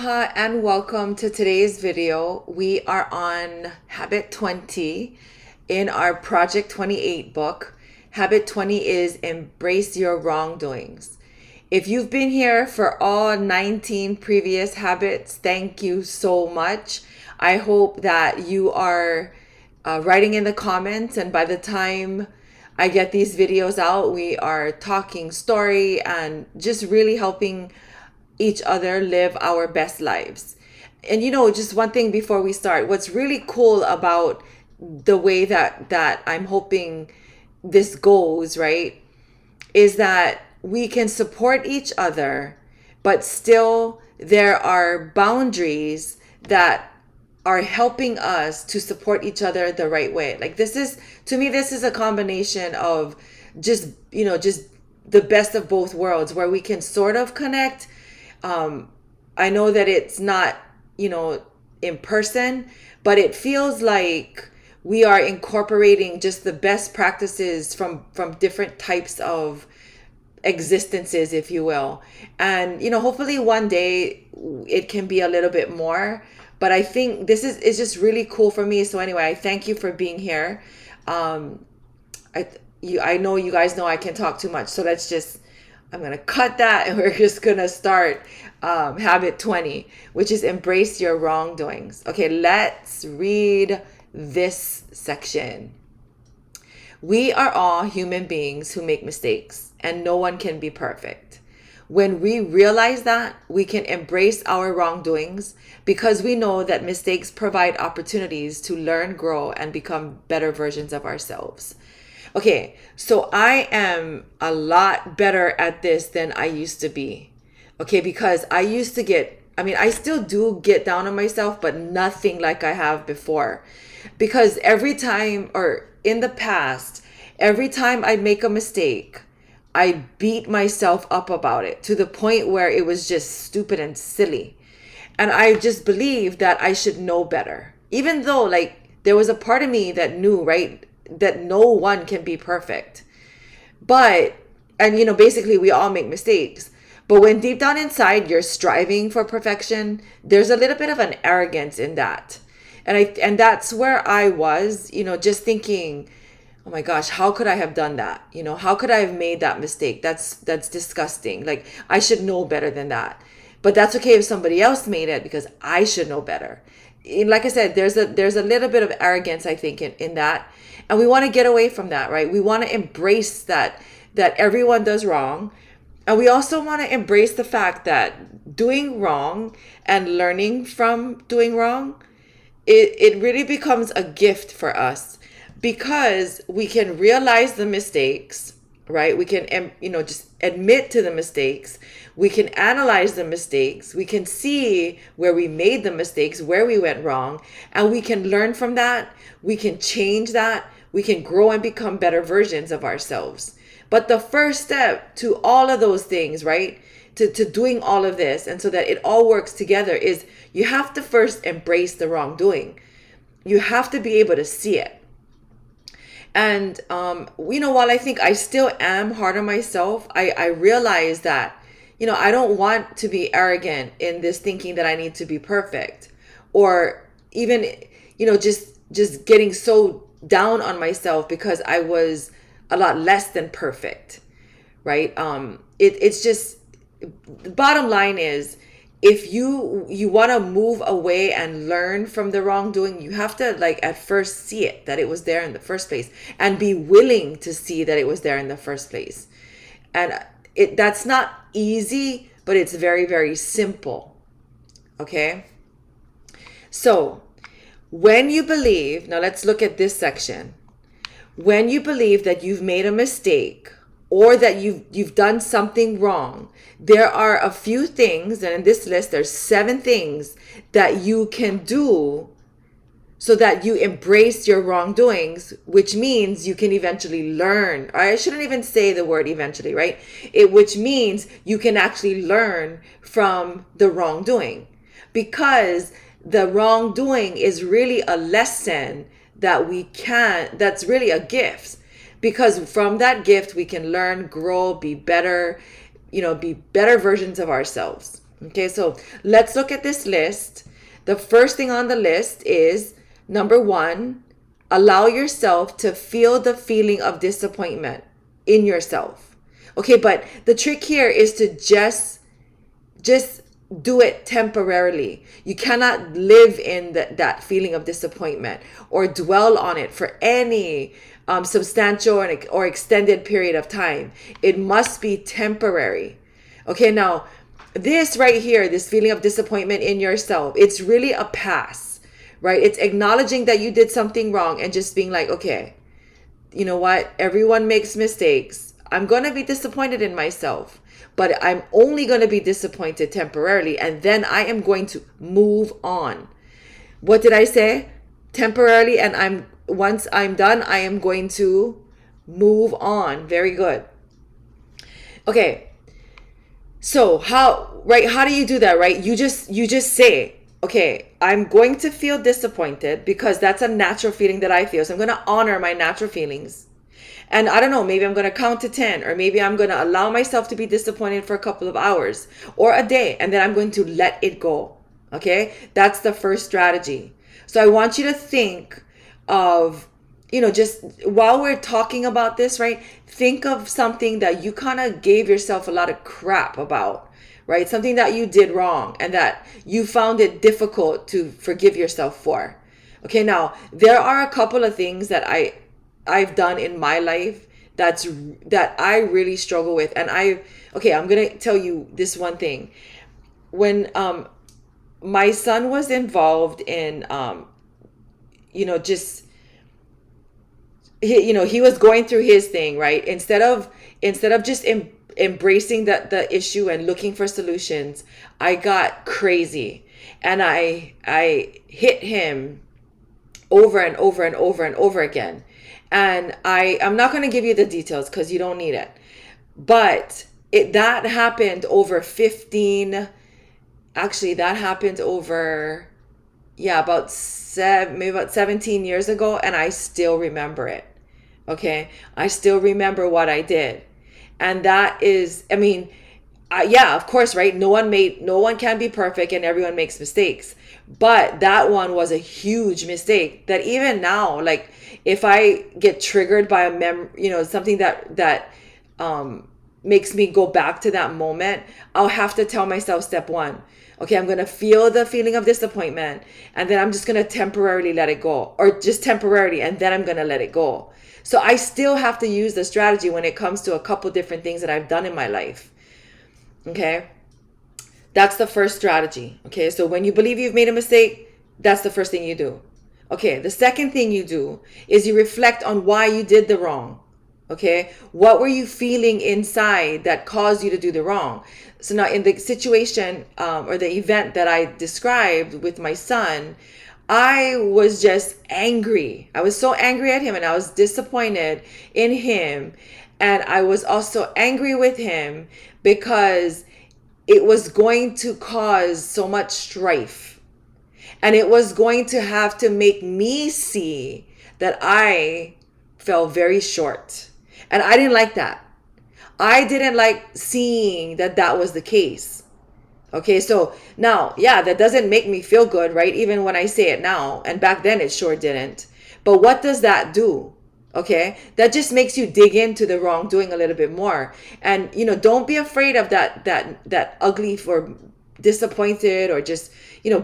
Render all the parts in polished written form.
Aloha and welcome to today's video. We are on Habit 20 in our Project 28 book. Habit 20 is Embrace Your Wrongdoings. If you've been here for all 19 previous habits, thank you so much. I hope that you are writing in the comments, and by the time I get these videos out, we are talking story and just really helping each other live our best lives. And just one thing before we start, what's really cool about the way that I'm hoping this goes, right, is that we can support each other, but still there are boundaries that are helping us to support each other the right way. Like this is, to me, this is a combination of just the best of both worlds, where we can sort of connect. I know that it's not, in person, but it feels like we are incorporating just the best practices from different types of existences, if you will. And, hopefully one day it can be a little bit more, but I think this is just really cool for me. So anyway, I thank you for being here. I know you guys know I can talk too much, so I'm going to cut that, and we're just going to start habit 20, which is embrace your wrongdoings. Okay, let's read this section. We are all human beings who make mistakes, and no one can be perfect. When we realize that, we can embrace our wrongdoings because we know that mistakes provide opportunities to learn, grow, and become better versions of ourselves. Okay, so I am a lot better at this than I used to be. Okay, because I used to I still do get down on myself, but nothing like I have before. Because every time, or in the past, every time I'd make a mistake, I beat myself up about it to the point where it was just stupid and silly. And I just believed that I should know better. Even though, there was a part of me that knew, right, that no one can be perfect. But, and basically we all make mistakes. But when deep down inside you're striving for perfection, there's a little bit of an arrogance in that. And that's where I was, just thinking, oh my gosh, how could I have done that? How could I have made that mistake? That's disgusting. Like, I should know better than that. But that's okay if somebody else made it, because I should know better. And like I said, there's a little bit of arrogance, I think, in that. And we want to get away from that, right? We want to embrace that everyone does wrong. And we also want to embrace the fact that doing wrong and learning from doing wrong, it really becomes a gift for us, because we can realize the mistakes, right? We can, just admit to the mistakes. We can analyze the mistakes. We can see where we made the mistakes, where we went wrong, and we can learn from that. We can change that. We can grow and become better versions of ourselves. But the first step to all of those things, right, to doing all of this, and so that it all works together, is you have to first embrace the wrongdoing. You have to be able to see it. And, while I think I still am hard on myself, I realize that, I don't want to be arrogant in this thinking that I need to be perfect, or even, just getting so down on myself because I was a lot less than perfect, right? It's just, the bottom line is, if you want to move away and learn from the wrongdoing, you have to at first see it, that it was there in the first place, and be willing to see that it was there in the first place. And that's not easy, but it's very, very simple. Okay. So when you believe, now let's look at this section. When you believe that you've made a mistake, or that you've done something wrong, there are a few things, and in this list there's 7 things that you can do so that you embrace your wrongdoings, which means you can eventually learn. I shouldn't even say the word eventually, right? Which means you can actually learn from the wrongdoing, because the wrongdoing is really a lesson that's really a gift. Because from that gift, we can learn, grow, be better, be better versions of ourselves. Okay, so let's look at this list. The first thing on the list is number one, allow yourself to feel the feeling of disappointment in yourself. Okay, but the trick here is to just do it temporarily. You cannot live in that feeling of disappointment or dwell on it for any substantial or extended period of time. It must be temporary. Okay, now this right here, this feeling of disappointment in yourself, it's really a pass, right? It's acknowledging that you did something wrong and just being like, okay, you know what? Everyone makes mistakes. I'm going to be disappointed in myself, but I'm only going to be disappointed temporarily, and then I am going to move on. What did I say? Temporarily, and once I'm done, I am going to move on. Very good. Okay. So how do you do that, right? You just say, okay, I'm going to feel disappointed because that's a natural feeling that I feel. So I'm going to honor my natural feelings. And I don't know, maybe I'm going to count to 10, or maybe I'm going to allow myself to be disappointed for a couple of hours or a day, and then I'm going to let it go. Okay? That's the first strategy. So I want you to think of, just while we're talking about this, right? Think of something that you kind of gave yourself a lot of crap about, right? Something that you did wrong and that you found it difficult to forgive yourself for. Okay, now there are a couple of things that I've done in my life that I really struggle with. And I'm going to tell you this one thing. When my son was involved in just he was going through his thing, right? Instead of just embracing the issue and looking for solutions, I got crazy and I hit him over and over and over and over again. And I'm not going to give you the details because you don't need it. But that happened over 15, actually that happened over, about 17 years ago, and I still remember it. Okay, I still remember what I did. And that is, of course, right? No one can be perfect and everyone makes mistakes. But that one was a huge mistake that even now, like if I get triggered by something that makes me go back to that moment, I'll have to tell myself, step one, okay, I'm going to feel the feeling of disappointment, and then I'm just going to temporarily let it go, or just temporarily, and then I'm going to let it go. So I still have to use the strategy when it comes to a couple different things that I've done in my life. Okay? That's the first strategy. Okay? So when you believe you've made a mistake, that's the first thing you do. Okay? The second thing you do is you reflect on why you did the wrong. Okay? What were you feeling inside that caused you to do the wrong? So now in the situation or the event that I described with my son, I was just angry. I was so angry at him, and I was disappointed in him. And I was also angry with him because it was going to cause so much strife. And it was going to have to make me see that I fell very short. And I didn't like that. I didn't like seeing that was the case. Okay, so now, that doesn't make me feel good, right? Even when I say it now, and back then it sure didn't. But what does that do? Okay, that just makes you dig into the wrongdoing a little bit more. And, don't be afraid of that ugly or disappointed or just,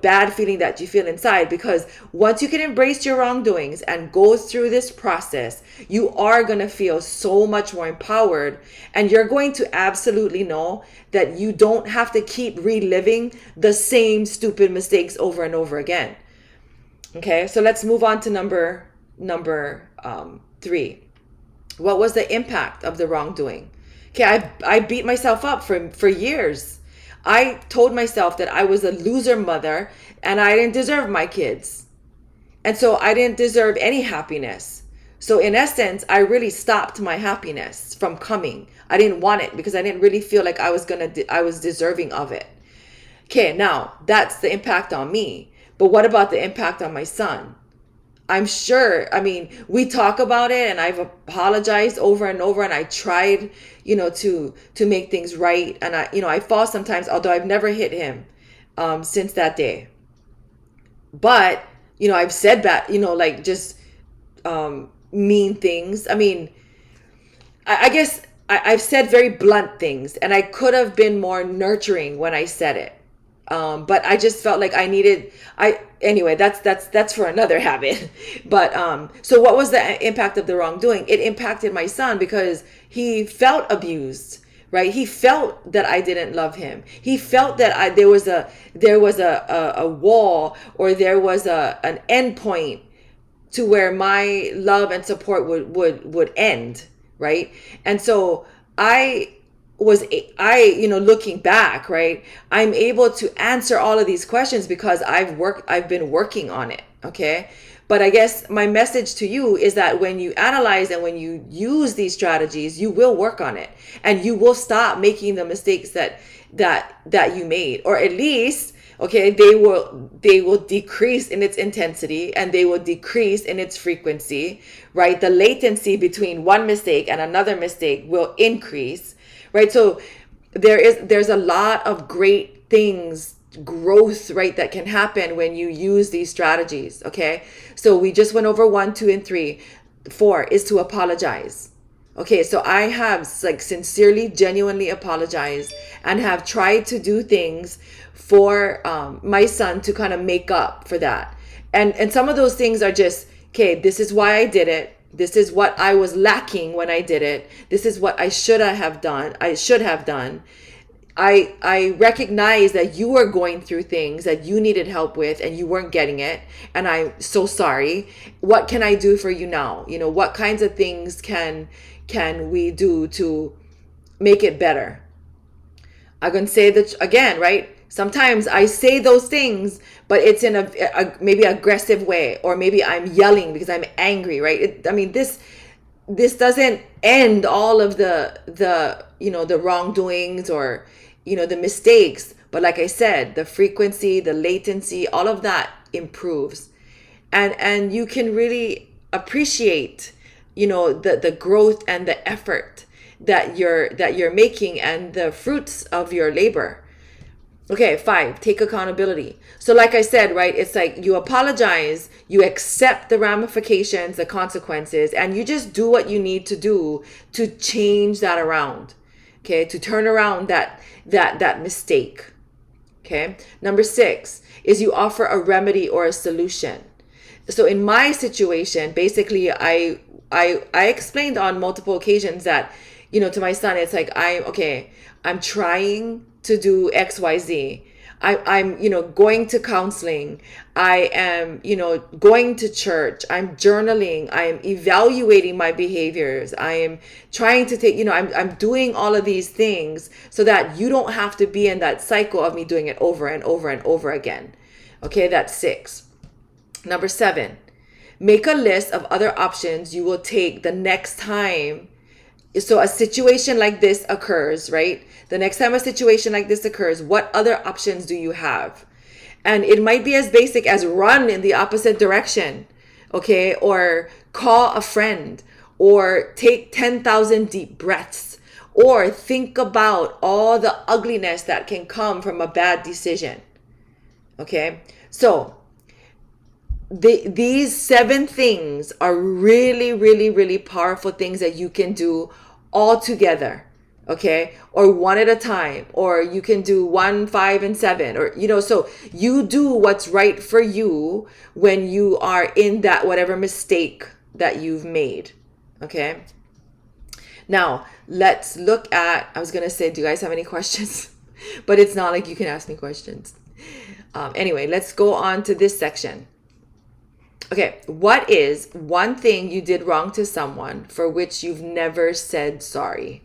bad feeling that you feel inside, because once you can embrace your wrongdoings and go through this process, you are going to feel so much more empowered, and you're going to absolutely know that you don't have to keep reliving the same stupid mistakes over and over again. Okay, so let's move on to number 3. What was the impact of the wrongdoing? Okay, I beat myself up for years. I told myself that I was a loser mother and I didn't deserve my kids. And so I didn't deserve any happiness. So in essence, I really stopped my happiness from coming. I didn't want it because I didn't really feel like I was deserving of it. Okay, now that's the impact on me. But what about the impact on my son? I'm sure, I mean, we talk about it and I've apologized over and over, and I tried, to make things right. And I fall sometimes, although I've never hit him since that day. But, I've said that, like just mean things. I mean, I guess I've said very blunt things, and I could have been more nurturing when I said it. But I just felt like I needed. Anyway. That's for another habit. But so what was the impact of the wrongdoing? It impacted my son because he felt abused. Right? He felt that I didn't love him. He felt that there was a wall, or there was an end point to where my love and support would end, right? And so looking back, right, I'm able to answer all of these questions because I've been working on it. Okay. But I guess my message to you is that when you analyze and when you use these strategies, you will work on it, and you will stop making the mistakes that you made, or at least, okay, they will decrease in its intensity, and they will decrease in its frequency, right? The latency between one mistake and another mistake will increase, right? So there's a lot of great things, growth, right, that can happen when you use these strategies. Okay, so we just went over 1, 2, and 3. 4 is to apologize. Okay, so I have like sincerely, genuinely apologized, and have tried to do things for my son to kind of make up for that. And some of those things are just, okay, this is why I did it. This is what I was lacking when I did it. This is what I should have done. I recognize that you were going through things that you needed help with and you weren't getting it. And I'm so sorry. What can I do for you now? What kinds of things can we do to make it better? I'm going to say that again, right? Sometimes I say those things, but it's in a maybe aggressive way, or maybe I'm yelling because I'm angry, right? This doesn't end all of the wrongdoings, or the mistakes. But like I said, the frequency, the latency, all of that improves, and you can really appreciate the growth and the effort that you're making, and the fruits of your labor. Okay, 5, take accountability. So like I said, right, it's like you apologize, you accept the ramifications, the consequences, and you just do what you need to do to change that around. Okay, to turn around that mistake. Okay. Number 6 is you offer a remedy or a solution. So in my situation, basically I explained on multiple occasions that, to my son, it's like, I'm trying to do XYZ. I'm going to counseling. I am, going to church. I'm journaling. I am evaluating my behaviors. I am trying to take, I'm doing all of these things so that you don't have to be in that cycle of me doing it over and over and over again. Okay, that's 6. Number 7, make a list of other options you will take the next time. So a situation like this occurs, right? The next time a situation like this occurs, what other options do you have? And it might be as basic as run in the opposite direction, okay? Or call a friend, or take 10,000 deep breaths, or think about all the ugliness that can come from a bad decision, okay? So these 7 things are really, really, really powerful things that you can do all together, okay? Or one at a time, or you can do 1, 5, and 7, or, so you do what's right for you when you are in that whatever mistake that you've made, okay? Now, let's look at, I was going to say, do you guys have any questions? But it's not like you can ask me questions. Anyway, let's go on to this section. Okay, what is one thing you did wrong to someone for which you've never said sorry?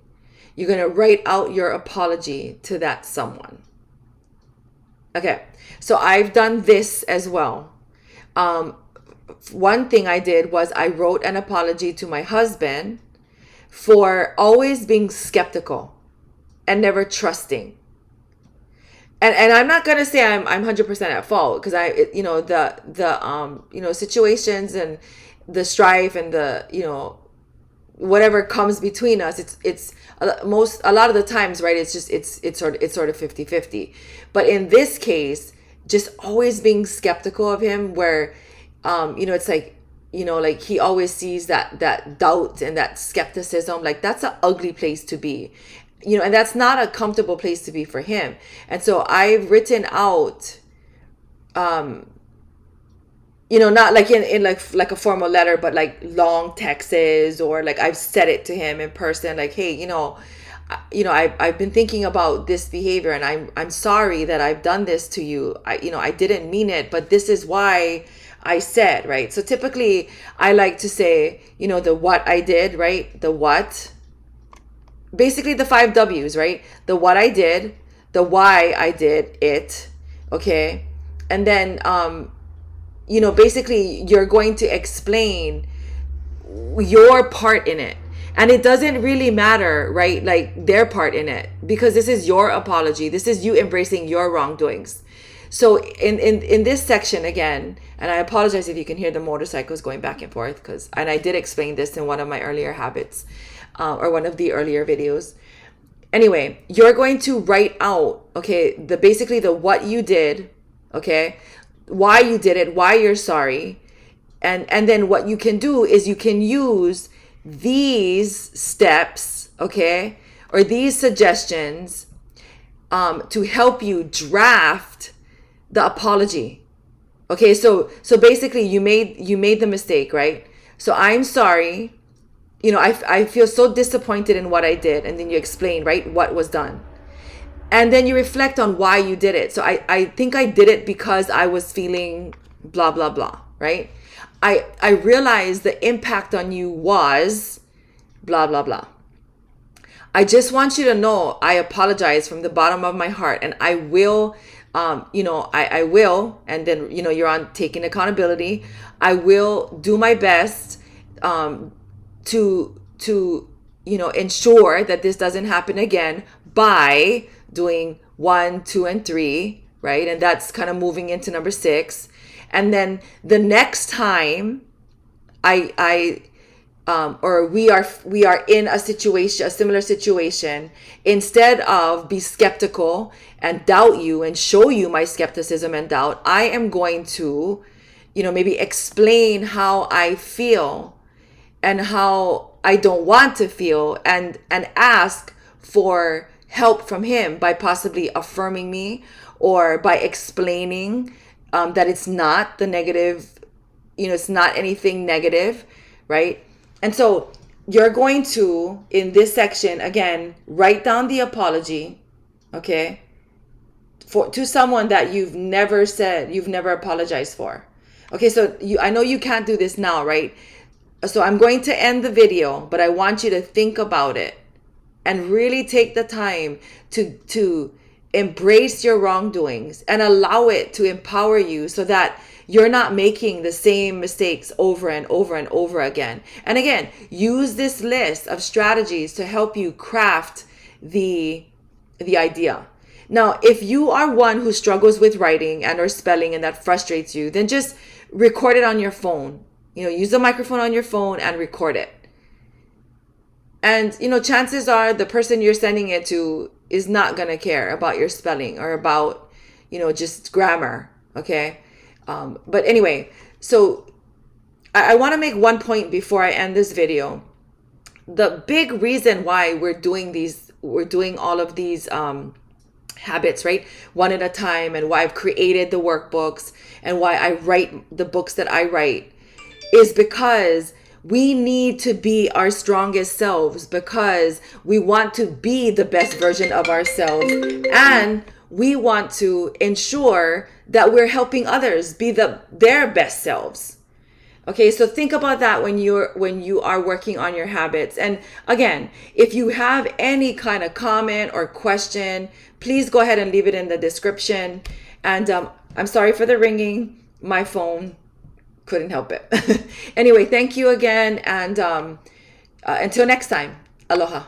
You're going to write out your apology to that someone. Okay, so I've done this as well. One thing I did was I wrote an apology to my husband for always being skeptical and never trusting. and I'm not gonna say I'm 100% at fault, because the situations and the strife and the whatever comes between us, it's a lot of the times, right, it's sort of 50-50. But in this case, just always being skeptical of him, where it's like, like he always sees that doubt and that skepticism. Like, that's an ugly place to be, and that's not a comfortable place to be for him. And so I've written out, not like in like a formal letter, but like long texts, or like I've said it to him in person, like, hey, I've been thinking about this behavior, and I'm sorry that I've done this to you. I didn't mean it, but this is why I said, right? So typically I like to say, the what I did, right? The what, basically the 5 W's, right? The what I did, the why I did it, okay? And then, basically you're going to explain your part in it. And it doesn't really matter, right? Like, their part in it, because this is your apology. This is you embracing your wrongdoings. So in this section again, and I apologize if you can hear the motorcycles going back and forth, and I did explain this in one of my earlier habits, or one of the earlier videos. Anyway, you're going to write out, okay, basically the what you did, okay, why you did it, why you're sorry. And then what you can do is you can use these steps, okay, or these suggestions, to help you draft the apology. Okay, so basically you made the mistake, right? So I'm sorry. I feel so disappointed in what I did. And then you explain, right, what was done. And then you reflect on why you did it. So I think I did it because I was feeling blah, blah, blah, right? I realized the impact on you was blah, blah, blah. I just want you to know I apologize from the bottom of my heart, and I will, I will, and then, you're on taking accountability. I will do my best to ensure that this doesn't happen again by doing 1, 2, and 3, right? And that's kind of moving into number 6. And then the next time or we are in a situation, a similar situation, instead of be skeptical and doubt you and show you my skepticism and doubt, I am going to, maybe explain how I feel and how I don't want to feel, and ask for help from him by possibly affirming me, or by explaining that it's not the negative, it's not anything negative, right? And so you're going to, in this section, again, write down the apology, okay, to someone that you've never apologized for. Okay, so I know you can't do this now, right? So I'm going to end the video, but I want you to think about it and really take the time to embrace your wrongdoings and allow it to empower you, so that you're not making the same mistakes over and over and over again. And again, use this list of strategies to help you craft the idea. Now, if you are one who struggles with writing and or spelling, and that frustrates you, then just record it on your phone. Use the microphone on your phone and record it. And, chances are the person you're sending it to is not going to care about your spelling or about, just grammar. Okay. But anyway, so I want to make one point before I end this video. The big reason why we're doing all of these, habits, right, one at a time, and why I've created the workbooks, and why I write the books that I write, is because we need to be our strongest selves, because we want to be the best version of ourselves, and we want to ensure that we're helping others be their best selves. Okay, so think about that when you are working on your habits. And again, if you have any kind of comment or question, please go ahead and leave it in the description. And I'm sorry for the ringing. My phone couldn't help it. Anyway, thank you again. And until next time, aloha.